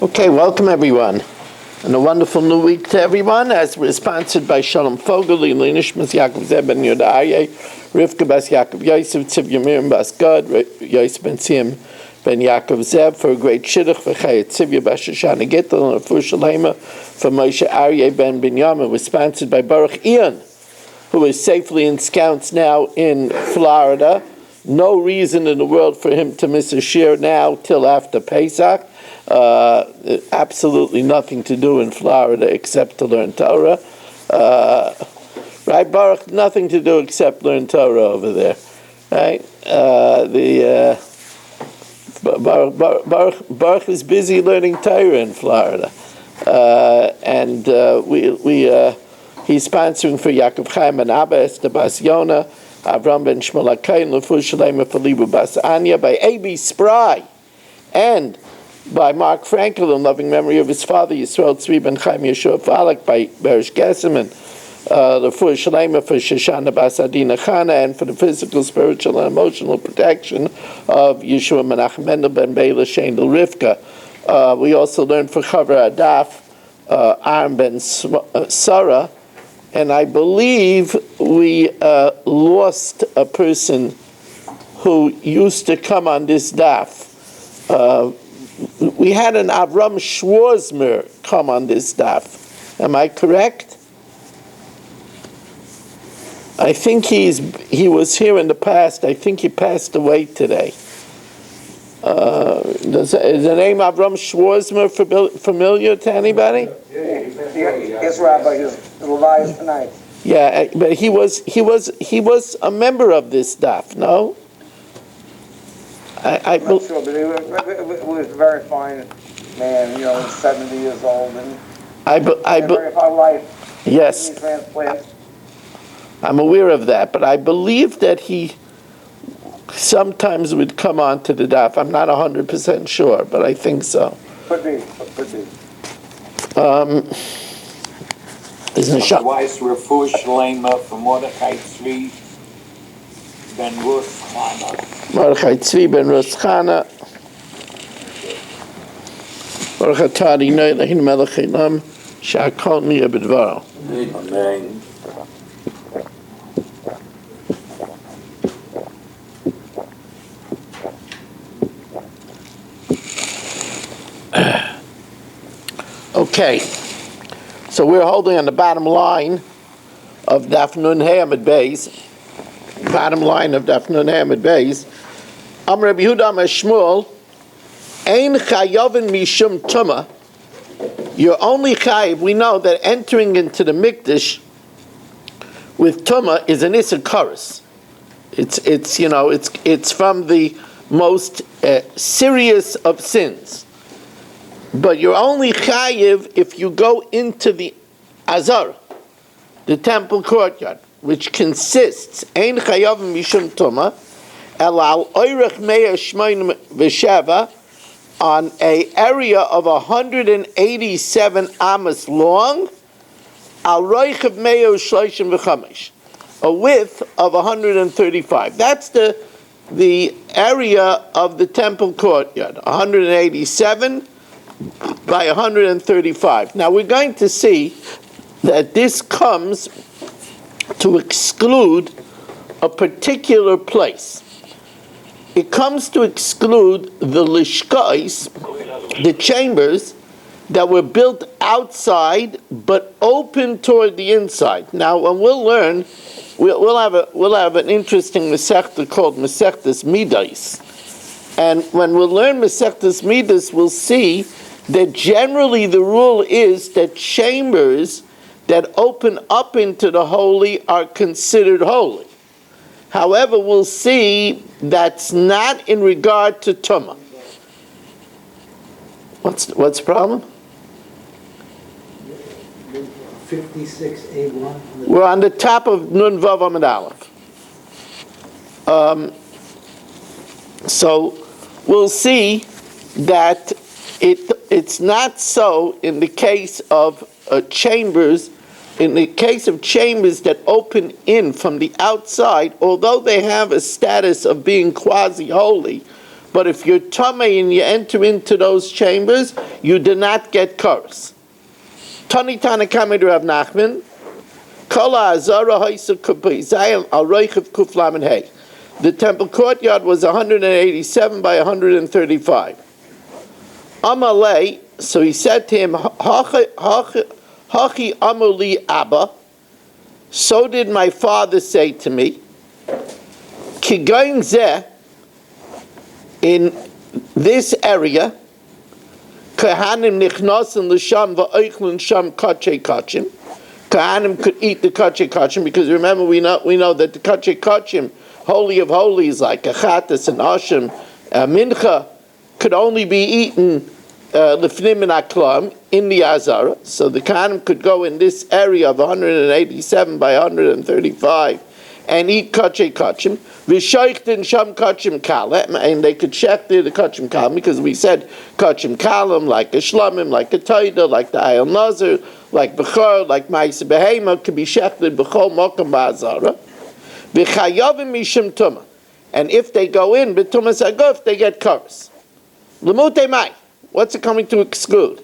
Okay, welcome everyone, and a wonderful new week to everyone. As we're sponsored by Shalom Fogel, Nishmas Yaakov Zeb ben Yodaye, Rivka Bas Yaakov Yosef, Tziv Yamirim Bas Gad, Yosef ben Tzim ben Yaakov Zeb for a great shidduch for Chayat Tzivya Bas Shoshana Gittel and a Fur Shalema for Moshe Aryeh ben Binyamin. We're sponsored by Baruch Ian, who is safely ensconced now in Florida. No reason in the world for him to miss a shir now till after Pesach. Absolutely nothing to do in Florida except to learn Torah. Right, Baruch? Nothing to do except learn Torah over there. Right? Baruch is busy learning Torah in Florida. He's sponsoring for Yaakov Chaim and Abba, Esther Bas Yona, Avram ben Shmuel HaKayin, Lefur Shalema for Libu Bas Anya, by A.B. Spry, and by Mark Frankel, in loving memory of his father, Yisrael Tzvi ben Chaim Yeshua Falak, by Berish Gesseman, Lefur Shalema for Shoshana Bas Adina Chana, and for the physical, spiritual, and emotional protection of Yeshua Menachem Mendel ben Beila Shendel Rivka. We also learned for Chaver Adaf, Aaron ben Sarah, and I believe we lost a person who used to come on this daf. We had an Avram Schwarzmer come on this daf. Am I correct? I think he was here in the past. I think he passed away today. Is the name Avram Schwarzmer familiar to anybody? Yes, Rabbi. His Levi's tonight. Yeah, but he was a member of this daf. No, I'm not sure, but he was a very fine man. You know, 70 years old and very fine life. Yes, transplant. I'm aware of that, but I believe that he sometimes would come on to the daf. I'm not 100% sure, but I think so. Could be. Otherwise, Refuah Shalema for Mordechai Tzvi ben Rus Chana. Mordechai Tzvi ben Rus Chana. Baruch atah Adonai Eloheinu melech haolam, she'akol niyeh b'dvaro. Amen. Okay, so we're holding on the bottom line of Daf Nun Hey Amud Beis. Bottom line of Daf Nun Hey Amud Beis. Amar Rabbi Yehuda Amar Shmuel, Ein chayovin mishum tuma. You're only chayiv. We know that entering into the mikdash with tuma is an issur kares. It's from the most serious of sins. But you're only chayiv if you go into the azar, the temple courtyard, which consists ein chayavim mishum tuma, el al oirech me'ah shmonim v'sheva, on a area of 187 amos long, al roichav me'ah shloshim v'chamesh, a width of 135. That's the area of the temple courtyard, 187 by 135. Now we're going to see that this comes to exclude a particular place. It comes to exclude the lishkais, the chambers that were built outside but open toward the inside. Now, when we'll learn, we'll have an interesting Masechta called Masechtas Midas, and when we'll learn Masechtas Midas, we'll see that generally the rule is that chambers that open up into the holy are considered holy. However, we'll see that's not in regard to Tumah. What's the problem? 56A1. We're on the top of Nun Vav Amud Aleph. So we'll see that it's not so in the case of chambers. In the case of chambers that open in from the outside, although they have a status of being quasi-holy, But if you're tamei and you enter into those chambers, you do not get kares. Tani Tanakama Rav Nachman, Kala Azara Haisa Kupizayim Al Reichav Kuflam and Hay. The temple courtyard was 187 by 135. Amalei, so he said to him, Hachi Amuli Abba, so did my father say to me, Kigain Zeh, in this area, Kahanim nichnasin l'sham va'oichlin sham kachay kachim. Kahanim could eat the kachay kachim because remember we know that the kachay kachim, holy of holies like a chatas and ashim, mincha, could only be eaten lefnim and aklam in the azara. So the Kahanim could go in this area of 187 by 135 and eat kachay kachim. V'shoichtin sham kachim kalem, and they could check the kachim kalem because we said kachim kalem like a shlamim, like a taida, like the ayel nazir, like bechor, like ma'isa behema could be shechted b'chol mokum ba'azara. V'chayavim mishum tuma, and if they go in b'tumas aguf, they get kares. Lemutei mai, what's it coming to exclude?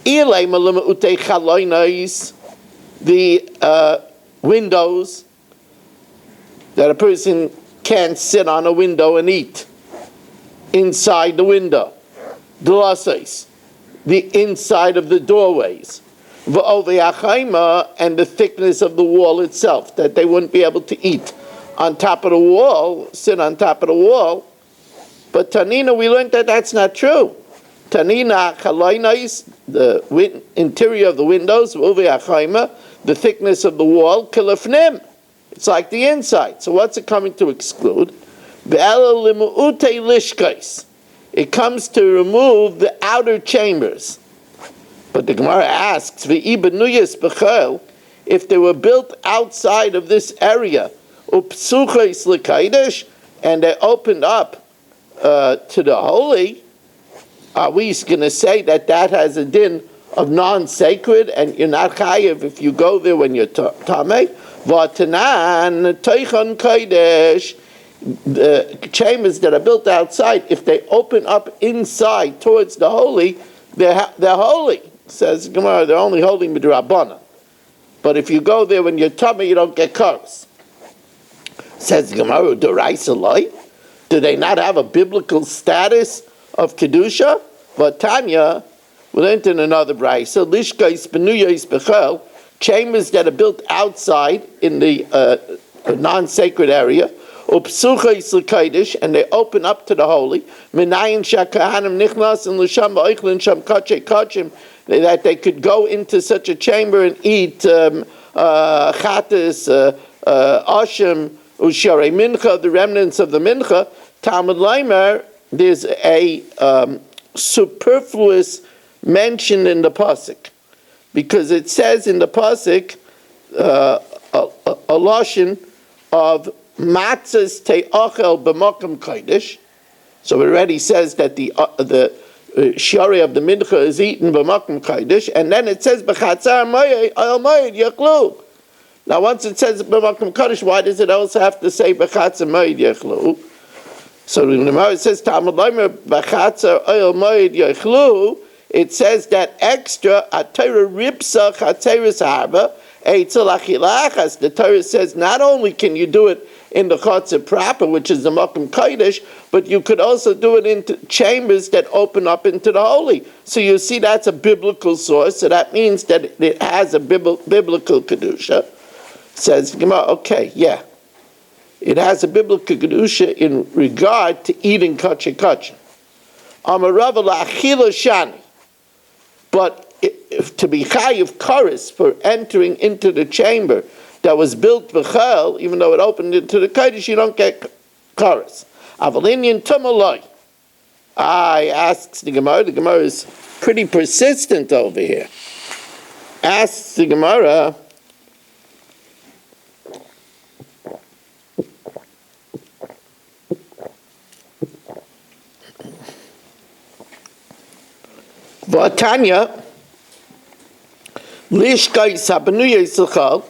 Ilay malemutei chaloinais, the windows that a person can't sit on a window and eat inside the window. Delases, the inside of the doorways. V'oveyachaima, and the thickness of the wall itself, that they wouldn't be able to eat on top of the wall, sit on top of the wall. But Tanina, we learned that that's not true. Tanina chalainais, the interior of the windows, v'oveyachaima, the thickness of the wall, kilafnim. It's like the inside. So what's it coming to exclude? It comes to remove the outer chambers. But the Gemara asks, if they were built outside of this area, and they opened up to the holy, are we going to say that that has a din of non-sacred and you're not chayiv if you go there when you're tamei? V'atanan teichon kodesh, the chambers that are built outside, if they open up inside towards the holy, they're holy. Says Gemara, they're only holy midrabbanan. But if you go there when you're tummy, you don't get kares. Says Gemara, d'oraisa loy, do they not have a biblical status of kedusha? V'tanya, we learned in another brayso, lishkais benuyos bechel, chambers that are built outside in the non-sacred area, and they open up to the holy, that they could go into such a chamber and eat chatas, ashim, usharei mincha, the remnants of the mincha. Talmud Leimer, there's a superfluous mention in the pasuk. Because it says in the pasuk a lashon of matzahs te'achel b'makom kodesh. So it already says that the shari of the mincha is eaten b'makom kodesh, and then it says b'chatzar moed yachlu. Now, once it says b'makom kodesh, why does it also have to say b'chatzar moed yachlu? So when the Gemara says Talmud Leimer b'chatzar moed yachlu, it says that extra atayra ripsa chatzeris harba eitzel achilachas. The Torah says not only can you do it in the chatzah proper, which is the makom kodesh, but you could also do it into chambers that open up into the holy. So you see, that's a biblical source. So that means that it has a biblical kedusha. Says Gemara, okay, yeah, it has a biblical kedusha in regard to eating kachay kachay. Amarava la'achila shani. But if to be chayiv kares for entering into the chamber that was built b'chel, even though it opened into the kodesh, you don't get kares. Avalinian tumaloi. Asks the Gemara. The Gemara is pretty persistent over here. Asks the Gemara, V'atanya, lishkai sabanuya yisachal,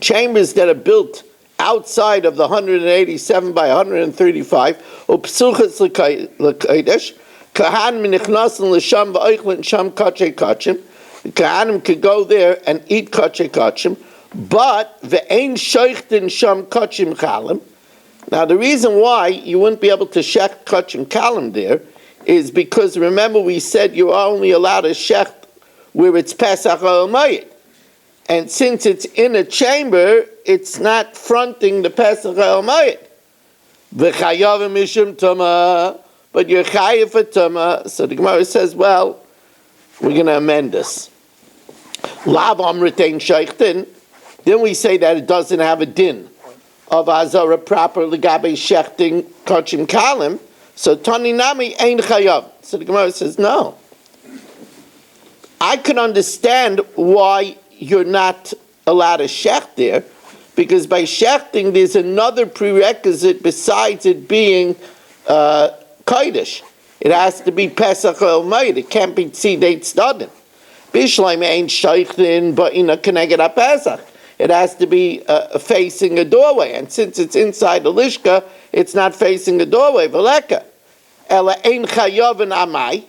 chambers that are built outside of the 187 by 135, upsuchas l'kodesh, kahanim nichnasen l'sham v'oichlin sham kachay kachim. The kahanim could go there and eat kachay kachim, but ve'ein shoichtin sham kachim chalim. Now the reason why you wouldn't be able to shech kachim kalim there is because remember we said you are only allowed to shech where it's Pesach or Mayit. And since it's in a chamber, it's not fronting the Pesach or Mayit. V'chayavim mishum tuma, but you're chayav for tuma. So the Gemara says, well, we're going to amend this. Lav amritain sheichtin. Then we say that it doesn't have a din of azara proper legabe shechting kachim kalim. So tani nami ein chayav. So the Gemara says, no. I can understand why you're not allowed to shecht there, because by shechting there's another prerequisite besides it being kodesh. It has to be Pesach or Mayit. It can't be tzidei tzdadim. Bishleim ain't sheichtin, but in a keneged Pesach. It has to be facing a doorway, and since it's inside the lishka, it's not facing a doorway. V'leka ela ein chayav and amai.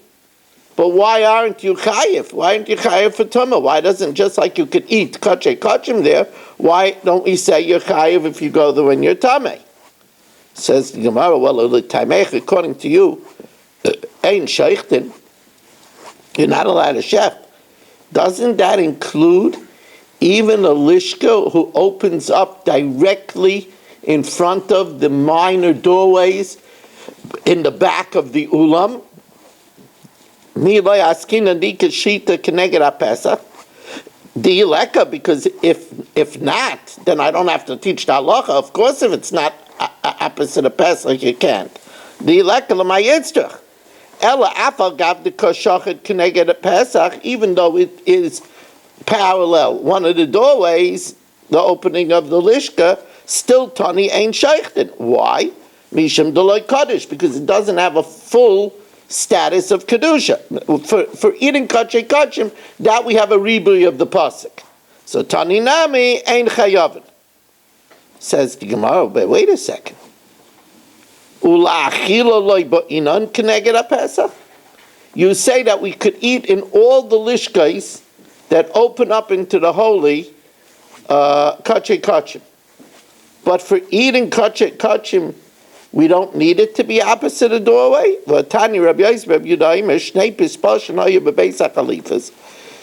But why aren't you chayiv? Why aren't you chayiv for tumah? Why doesn't, just like you could eat kachay kachim there, why don't we say you're chayiv if you go there when you're tameh? Says the Gemara, well, according to you, ain't sheichtin. You're not allowed to shecht. Doesn't that include even a lishka who opens up directly in front of the minor doorways in the back of the ulam? Because if not, then I don't have to teach the halacha. Of course, if it's not opposite of Pesach, you can't. Even though it is parallel, one of the doorways, the opening of the lishka, still tani ain't sheichtin. Why? Mishum deloy kaddish, because it doesn't have a full status of kedusha. For eating kachay kachim, that we have a ribui of the pasuk. So tani nami ain't chayavin. Says the Gemara, but wait a second. You say that we could eat in all the lishkais that open up into the holy kachay kachim. But for eating kachay kachim, we don't need it to be opposite the doorway.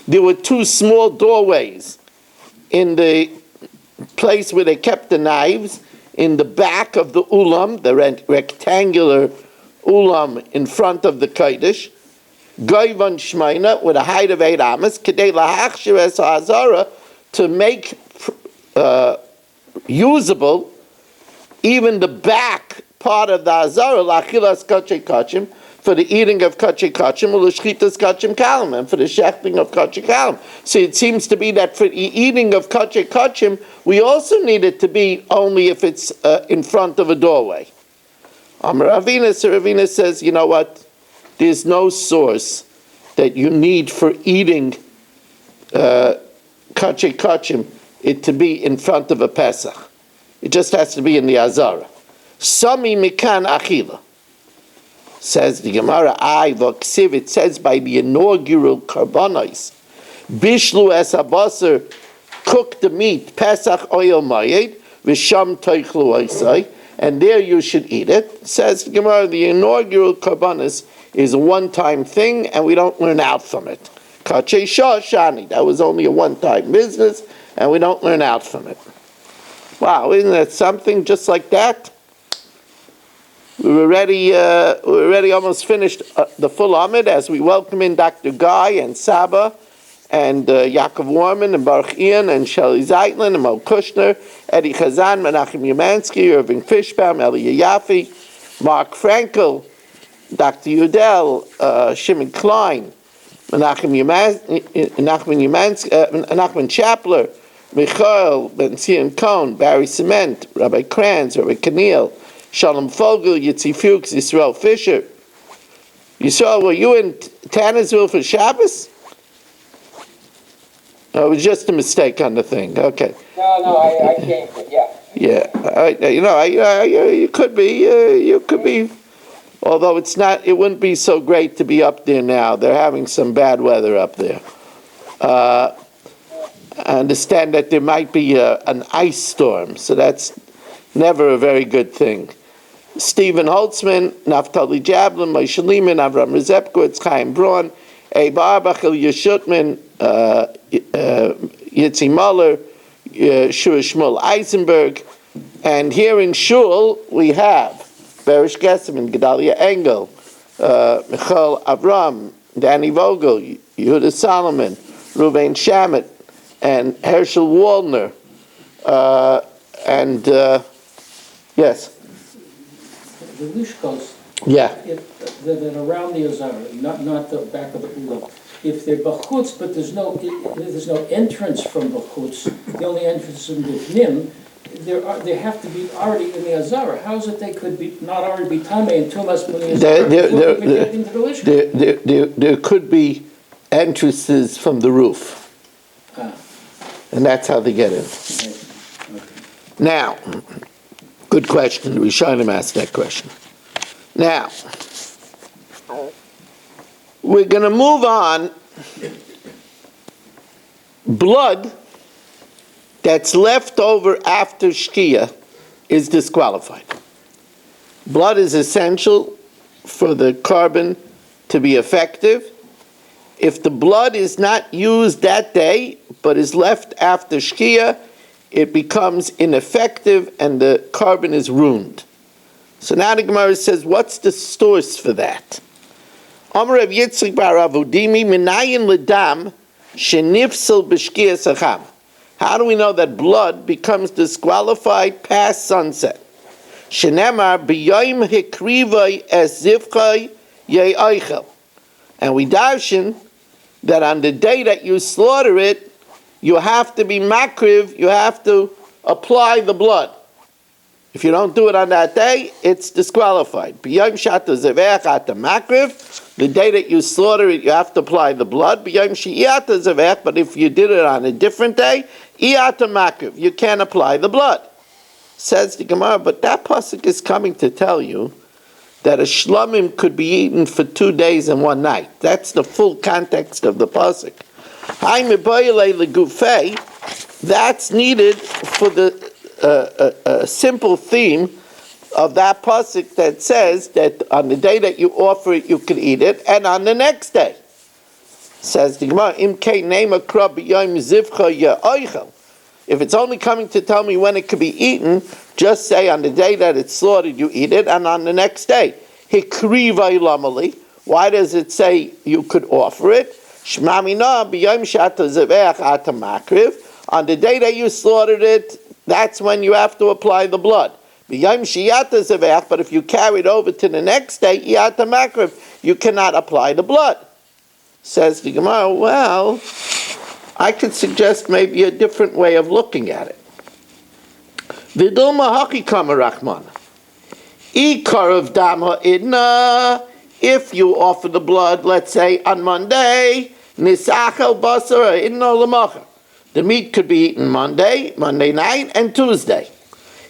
There were two small doorways in the place where they kept the knives, in the back of the ulam, the rectangular ulam in front of the kodesh, goyvan shmeina, with a height of 8 amas, kedei lahachshir es ha'azara, to make usable even the back part of the azara, lachilas kachay kachim, for the eating of kachay kachim, or l'shchitas kachim kalim, and for the shechting of kachay kalim. So it seems to be that for the eating of kachay kachim, we also need it to be only if it's in front of a doorway. Ravina says, you know what? There's no source that you need for eating kachay kachim it to be in front of a Pesach. It just has to be in the azara. Sami mikan achila. Says the Gemara, v'ksiv, it says by the inaugural karbanos, bishlu es habasar, cook the meat, Pesach oil mayed, v'sham toichlu oisai, and there you should eat it. Says the Gemara, the inaugural karbanos is a one-time thing, and we don't learn out from it. Kachay shani, that was only a one-time business, and we don't learn out from it. Wow, isn't that something? Just like that, we're already almost finished the full Amid as we welcome in Dr. Guy and Saba and Yaakov Warman and Baruch Ian and Shelley Zeitlin and Mo Kushner, Eddie Chazan, Menachem Umansky, Irving Fishbaum, Eli Yafi, Mark Frankel, Dr. Udell, Shimon Klein, Menachem Chapler, Michael Ben-Zion Cohn, Barry Cement, Rabbi Kranz, Rabbi Keneal, Shalom Fogel, Yitzi Fuchs, Yisrael Fisher. Yisrael, were you in Tannersville for Shabbos? Oh, it was just a mistake on the thing. Okay. No, I came, but yeah. You could be. Although it wouldn't be so great to be up there now. They're having some bad weather up there. I understand that there might be an ice storm, so that's never a very good thing. Stephen Holtzman, Naftali Jablin, Moshe Lehman, Avram Rezepkowitz, Chaim Braun, Abe Arbach, Ilya Shutman, Yitzi Muller, Shua Shmuel Eisenberg, and here in Shul we have Berish Gesseman, Gedalia Engel, Michal Avram, Danny Vogel, Yehuda Solomon, Ruvain Shamet, and Herschel Waldner, yes. The Lishkos, Yeah. that around the Azara, not the back of the Ulam. If they're bachutz, but there's no entrance from bachutz, the only entrance is in Bifnim, they have to be already in the Azara. How is it they could be not already be Tameh and Tumas when the Azara get into the Lishkos? There could be entrances from the roof. And that's how they get in. Okay. Now, good question. The Rishonim asked that question. Now, we're going to move on. Blood that's left over after Shkia is disqualified. Blood is essential for the carbon to be effective. If the blood is not used that day, but is left after Shkia, it becomes ineffective and the carbon is ruined. So now the Gemara says, what's the source for that? Amar Rav Yitzchak bar Avodimi minayin ledam shenifsel b'shkia sacham. How do we know that blood becomes disqualified past sunset? Shenemar b'yoyim hikrivay es zivchay ye'oichel. And we darshan that on the day that you slaughter it, you have to be makriv, you have to apply the blood. If you don't do it on that day, it's disqualified. B'yom shata zevech ata makriv, the day that you slaughter it, you have to apply the blood. B'yom she'iyata zevech, but if you did it on a different day, iyata makriv, you can't apply the blood. Says the Gemara, but that pasuk is coming to tell you that a shlomim could be eaten for 2 days and 1 night. That's the full context of the pasuk. That's needed for the simple theme of that pasuk that says that on the day that you offer it, you can eat it, and on the next day. Says the Gemara, if it's only coming to tell me when it could be eaten, just say on the day that it's slaughtered, you eat it, and on the next day. Hikrivay lamali. Why does it say you could offer it? Shmamina b'yom shata zevech ata makriv. On the day that you slaughtered it, that's when you have to apply the blood. B'yom shiyata zevech, but if you carry it over to the next day, iyata makriv, you cannot apply the blood. Says the Gemara, well, I could suggest maybe a different way of looking at it. Vidulma hakikama rachmana. Ikar of dama idna. If you offer the blood, let's say on Monday, nisachel basar idna lemacher. The meat could be eaten Monday night, and Tuesday.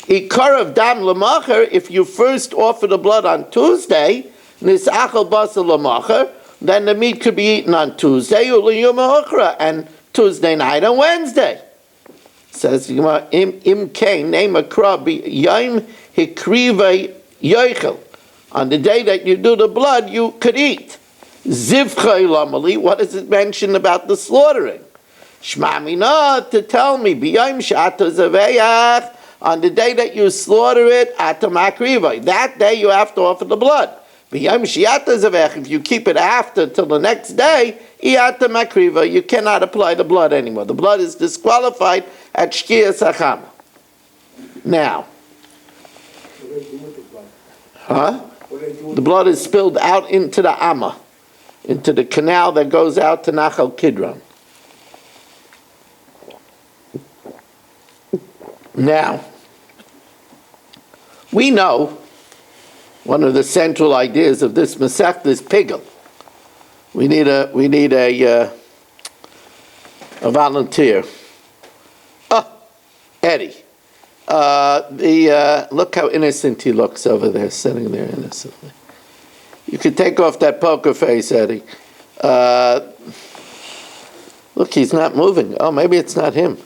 Ikar of dam lemacher. If you first offer the blood on Tuesday, nisachel basar lemacher, then the meat could be eaten on Tuesday and Tuesday night and Wednesday. Says im kain name a krabi yom hikriva yoichel. On the day that you do the blood, you could eat. Zivchay lamali. What does it mention about the slaughtering? Shmamina, to tell me b'yom shata zaveyach. On the day that you slaughter it, atamakriva. That day you have to offer the blood. B'yom shiyata zavech. If you keep it after till the next day, iyata makriva, you cannot apply the blood anymore. The blood is disqualified at shkia sacham. Now, the blood is spilled out into the Amma, into the canal that goes out to Nachal Kidron. Now, we know one of the central ideas of this Masech is pigel. We need a volunteer. Eddie, Look how innocent he looks over there, sitting there innocently. You could take off that poker face, Eddie. Look, he's not moving. Oh, maybe it's not him.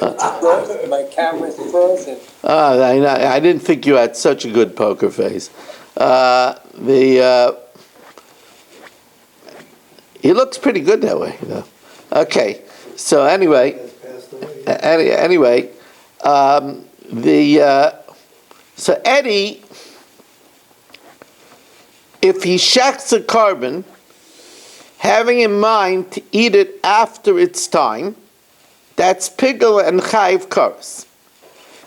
My camera's frozen. I didn't think you had such a good poker face. He looks pretty good that way, though. Okay, so anyway, so Eddie, if he shechs a carbon, having in mind to eat it after its time, that's pigel and chayiv kares.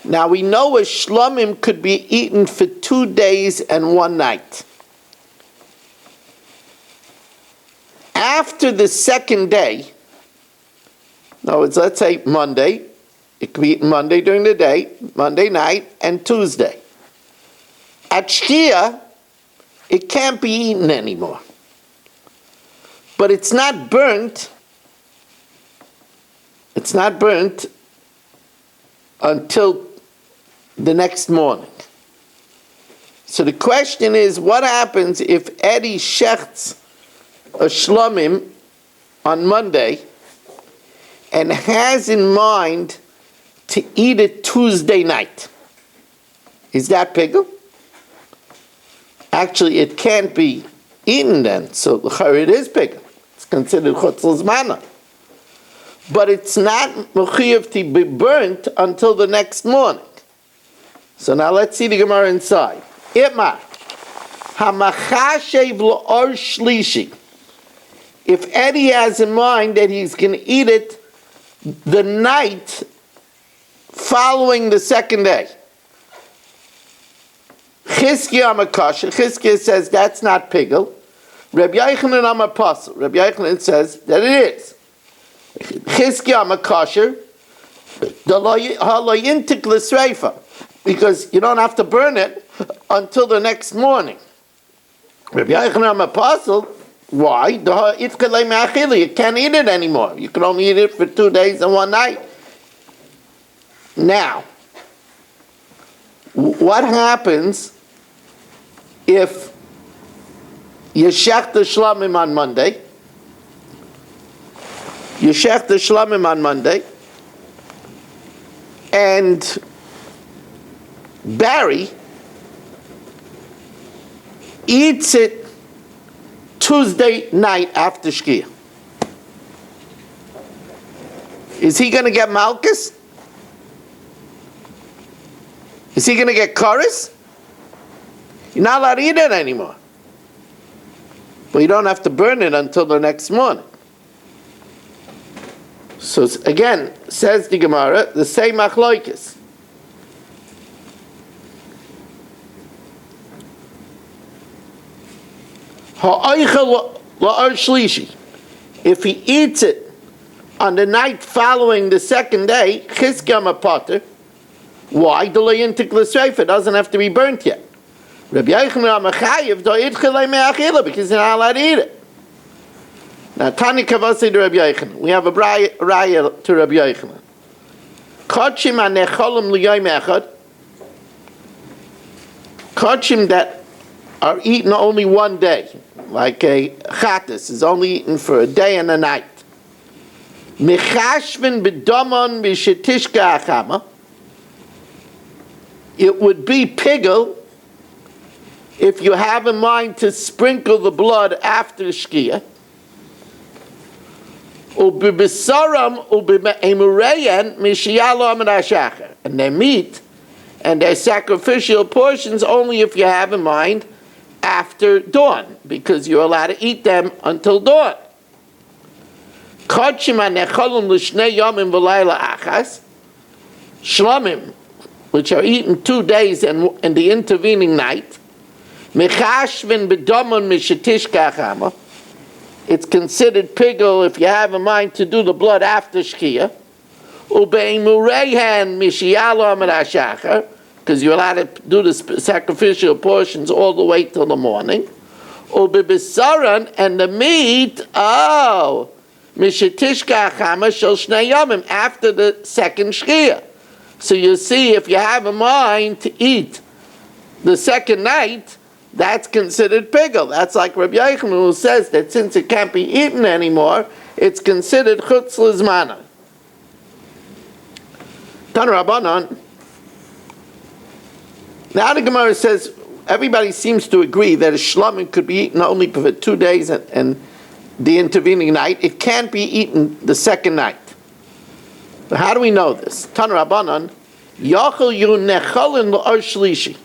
Now we know a shlomim could be eaten for 2 days and 1 night. After the second day, no, let's say Monday, it could be eaten Monday during the day, Monday night, and Tuesday. At Shkia, it can't be eaten anymore. But it's not burnt until the next morning. So the question is, what happens if Eddie shechts a shlomim on Monday and has in mind to eat it Tuesday night? Is that pigel? Actually, it can't be eaten then, so it is pigel. It's considered chutzl zmana. But it's not mechuyev to be burnt until the next morning. So now let's see the Gemara inside. Itmar hamachashev l'or shlishi. If Eddie has in mind that he's going to eat it the night following the second day, Chizkiya amakasher. Chizkiya says that's not pigel. Rabbi Yochanan amapasul. Rabbi Yochanan says that it is. Chizkiya amakasher. Haloyintik l'sreifa, because you don't have to burn it until the next morning. Rabbi Yochanan amapasul. Why? You can't eat it anymore. You can only eat it for 2 days and 1 night. Now, what happens if you shech the shlamim on Monday? You shech the shlamim on Monday, and Barry eats it Tuesday night after Shkia. Is he going to get Malchus? Is he going to get Chorus? You're not allowed to eat it anymore. But you don't have to burn it until the next morning. So again, says the Gemara, the same achloikis. If he eats it on the night following the second day, chizkiyam potter. Why? It doesn't have to be burnt yet. Rabbi Yochanan amachayev because you're not allowed to eat it. Now, Tani Kavasi to Rabbi Yochanan. We have a raya to Rabbi Yochanan. Kodshim anecholim l'yom echad. Kodshim that are eaten only 1 day, like a chatas is only eaten for a day and a night. Mechashvin b'domon b'shetishka achama. It would be pigel if you have in mind to sprinkle the blood after Shkia. Ubibisaram ubimemureyan mishiyalo amidashacher. And their meat and their sacrificial portions only if you have in mind after dawn, because you're allowed to eat them until dawn. Shlamim, which are eaten 2 days and the intervening night, it's considered pigel if you have in mind to do the blood after Shkia. Because you're allowed to do the sacrificial portions all the way till the morning. Ubibisaran, and the meat, after the second Shkia. So you see, if you have a mind to eat the second night, that's considered pigel. That's like Rabbi Yochanan, who says that since it can't be eaten anymore, it's considered chutz l'zmana. Tan Rabbanan. Now the Gemara says everybody seems to agree that a shlamim could be eaten only for 2 days and the intervening night. It can't be eaten the second night. But how do we know this? Tan Rabbanan, yachol yu nechalin l'or shlishi.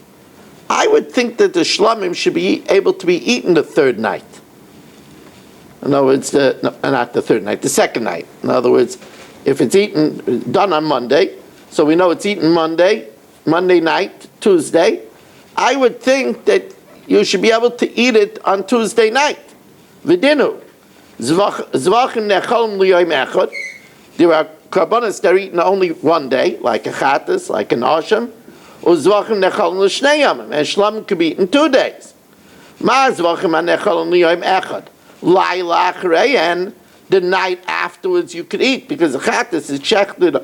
I would think that the shlamim should be able to be eaten the third night. In other words, not the third night, the second night. In other words, if it's eaten, done on Monday, so we know it's eaten Monday night, Tuesday, I would think that you should be able to eat it on Tuesday night. V'dinu. Zevachim nechalin l'yoyim echad. There are karbanos that are eaten only one day, like a chatas, like an asham. Or zvachim nechalin l'shnei yamim, and shlamim could be eaten 2 days. Ma zvachim nechalin l'yoyim echad. Laila achrei, and the night afterwards you could eat, because the chatas is shechted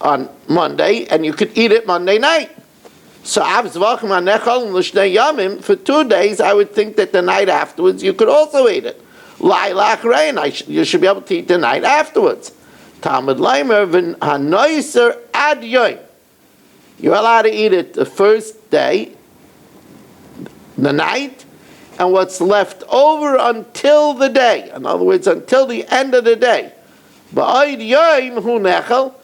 on Monday, and you could eat it Monday night. So av zvachim nechalin l'shnei yamim, for 2 days I would think that the night afterwards you could also eat it. Laila achrei, and you should be able to eat the night afterwards. Talmud Leimer v'n hanoiser ad yoyim. You're allowed to eat it the first day, the night, and what's left over until the day. In other words, until the end of the day. Ba'od yoyim hu nechal.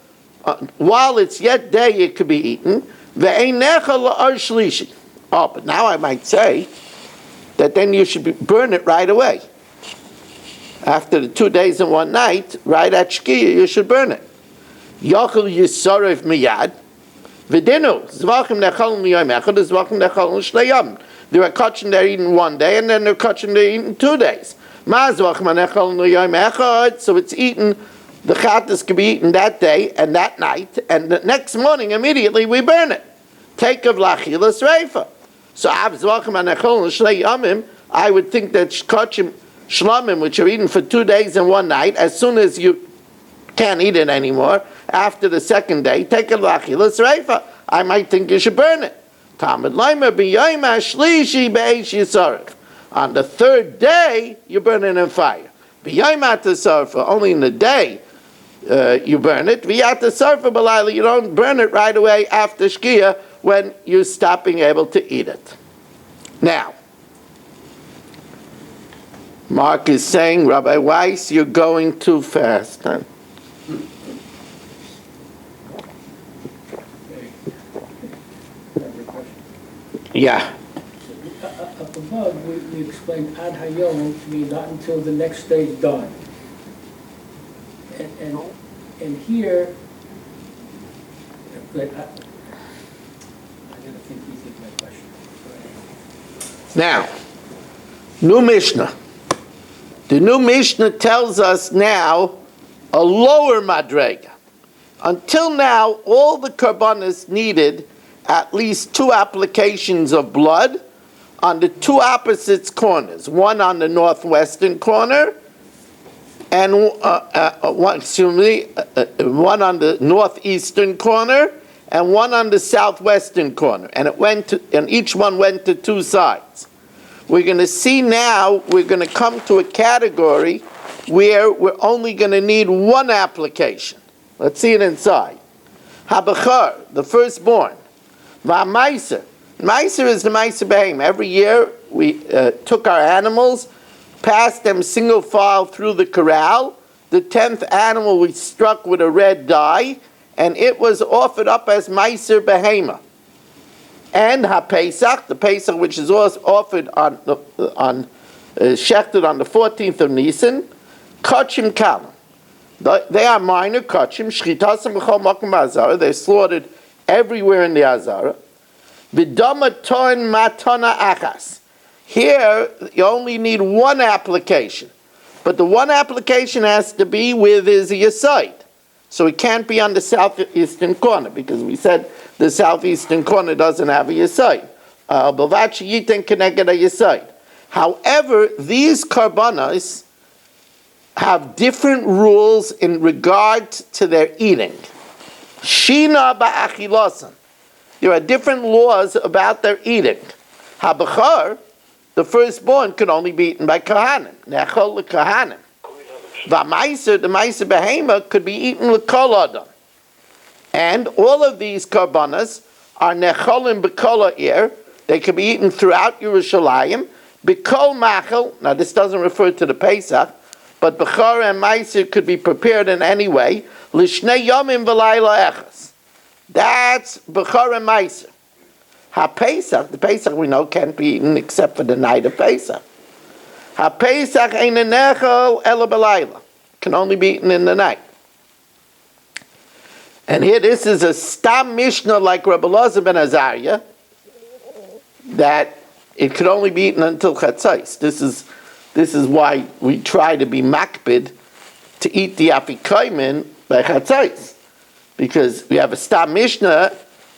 While it's yet day, it could be eaten. Ve'ein nechal la'or shlishi. Oh, but now I might say that then you should burn it right away. After the 2 days and 1 night, right at Shkia, you should burn it. Yochel yisorev miyad. V'dinu. Zvachim nechalin l'yoyim echad. Zvachim nechalin l'shnei yamim. There are kachim that are eaten 1 day, and then there are kachim that are eaten 2 days. Ma zvachim nechalin l'yoyim echad. So it's eaten, the chatas can be eaten that day and that night, and the next morning, immediately, we burn it. Take of l'achilas reifa. So av zvachim nechalin l'shnei yamim, I would think that kachim shlamim, which are eaten for 2 days and 1 night, as soon as you can't eat it anymore, after the second day, take a l'achilas reifa. I might think you should burn it. Talmud Leimer b'yoyim hashlishi b'eish yisaref. On the third day, you burn it in fire. B'yoyim ha'tasarfa, only in the day you burn it. V'yatasarfa b'layla, you don't burn it right away after shkia when you stop being able to eat it. Now, Mark is saying, Rabbi Weiss, you're going too fast. Huh? Yeah. Up above, we explained ad hayom to mean not until the next day's done. And here, but I gotta rethink my question. Now, new Mishnah. The new Mishnah tells us now a lower madrega. Until now, all the karbanos needed at least 2 applications of blood on the 2 opposite corners. One on the northwestern corner, and one on the northeastern corner, and one on the southwestern corner. And each one went to 2 sides. We're going to see now, we're going to come to a category where we're only going to need 1 application. Let's see it inside. Habachar, the firstborn. V'amaiser. Maiser is the maiser behem. Every year we took our animals, passed them single file through the corral. The 10th animal we struck with a red dye, and it was offered up as maiser behema. And ha-Pesach, the Pesach which is offered shechted on the 14th of Nisan, kachim kalam. They are minor kachim, shchitasam b'chol makom b'azara. They're slaughtered everywhere in the Azara. V'dama ton matana achas. Here, you only need 1 application. But the 1 application has to be where there's a yesod. So it can't be on the southeastern corner, because we said the southeastern corner doesn't have a yesod. However, these karbanos have different rules in regard to their eating. Shina ba'achilosan. There are different laws about their eating. Habachar, the firstborn, could only be eaten by Kohanim. Nechol l'Kohanim. V'maiser, the Maiser behema, could be eaten l'kol adam. And all of these karbanas are necholim b'kol ha'ir. They can be eaten throughout Yerushalayim. B'kol machel, now this doesn't refer to the Pesach, but Bechor and Maiser could be prepared in any way. L'shnei yomim v'layla echas. That's Bechor and Maiser. Ha-Pesach, the Pesach we know can't be eaten except for the night of Pesach. Ha-Pesach ein nechol ela b'layla. Can only be eaten in the night. And here this is a Stam Mishnah like Rabbi Elazar ben Azariah, that it could only be eaten until Chatzos. This is why we try to be makbid to eat the afikoimin by Chatzos. Because we have a Stam Mishnah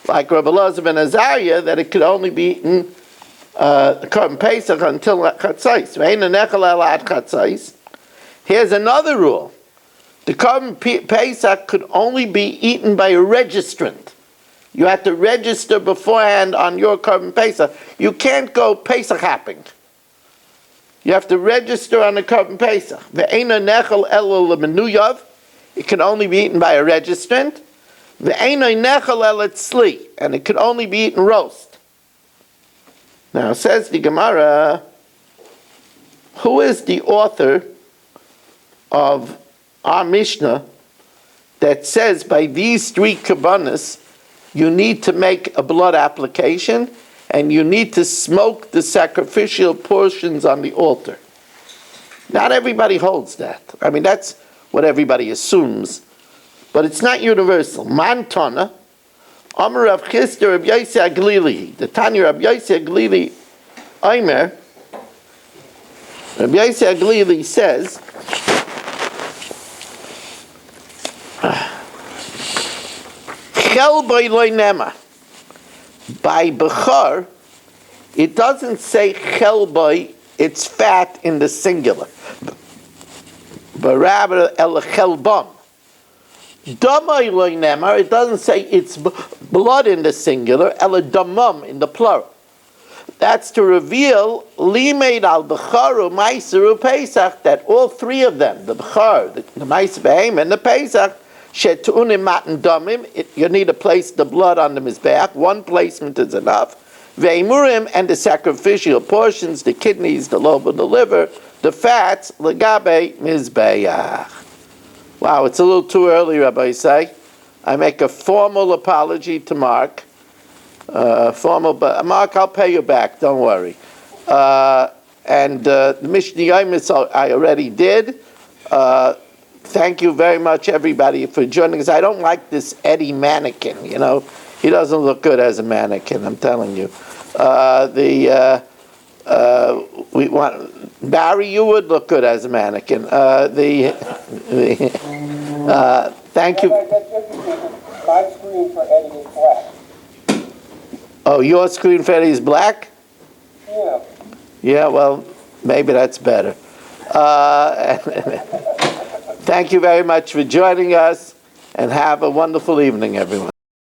like Rabbi Elazar ben Azariah that it could only be eaten Korban Pesach until Chatzos. Here's another rule. The Korban Pesach could only be eaten by a registrant. You have to register beforehand on your Korban Pesach. You can't go Pesach hopping. You have to register on the Korban Pesach. Ve'ena nechel elo lemenuyav. It can only be eaten by a registrant. Ve'ena nechel el etzli. And it can only be eaten roast. Now, says the Gemara, who is the author of our Mishnah that says by these three kabbanas you need to make a blood application and you need to smoke the sacrificial portions on the altar? Not everybody holds that. I mean, that's what everybody assumes, but it's not universal. Mantana, Amar Rav Chisda Rav Yossi Aglili, the Tanya Rav Yossi Aglili, Aimer, Rav Yossi Aglili says, by Bechor, it doesn't say chelboy, it's fat in the singular, but rather el chelbon. Damay loy nemar, it doesn't say it's blood in the singular, el damam in the plural. That's to reveal limeid al Bechoru, Maiseru, Pesach, that all three of them, the Bechor, the Maiser Behem, and the Pesach, shetunim matan damim, you need to place the blood on the mizbeach. One placement is enough. Veimurim, and the sacrificial portions, the kidneys, the lobe of the liver, the fats, legabe mizbeach. Wow, it's a little too early, Rabbi say. I make a formal apology to Mark. But Mark, I'll pay you back. Don't worry. And the Mishnah Yomis I already did. Thank you very much, everybody, for joining us. I don't like this Eddie mannequin. You know, he doesn't look good as a mannequin. I'm telling you. We want Barry. You would look good as a mannequin. Thank you. My screen for Eddie is black. Oh, your screen for Eddie is black? Yeah. Yeah. Well, maybe that's better. Thank you very much for joining us, and have a wonderful evening, everyone.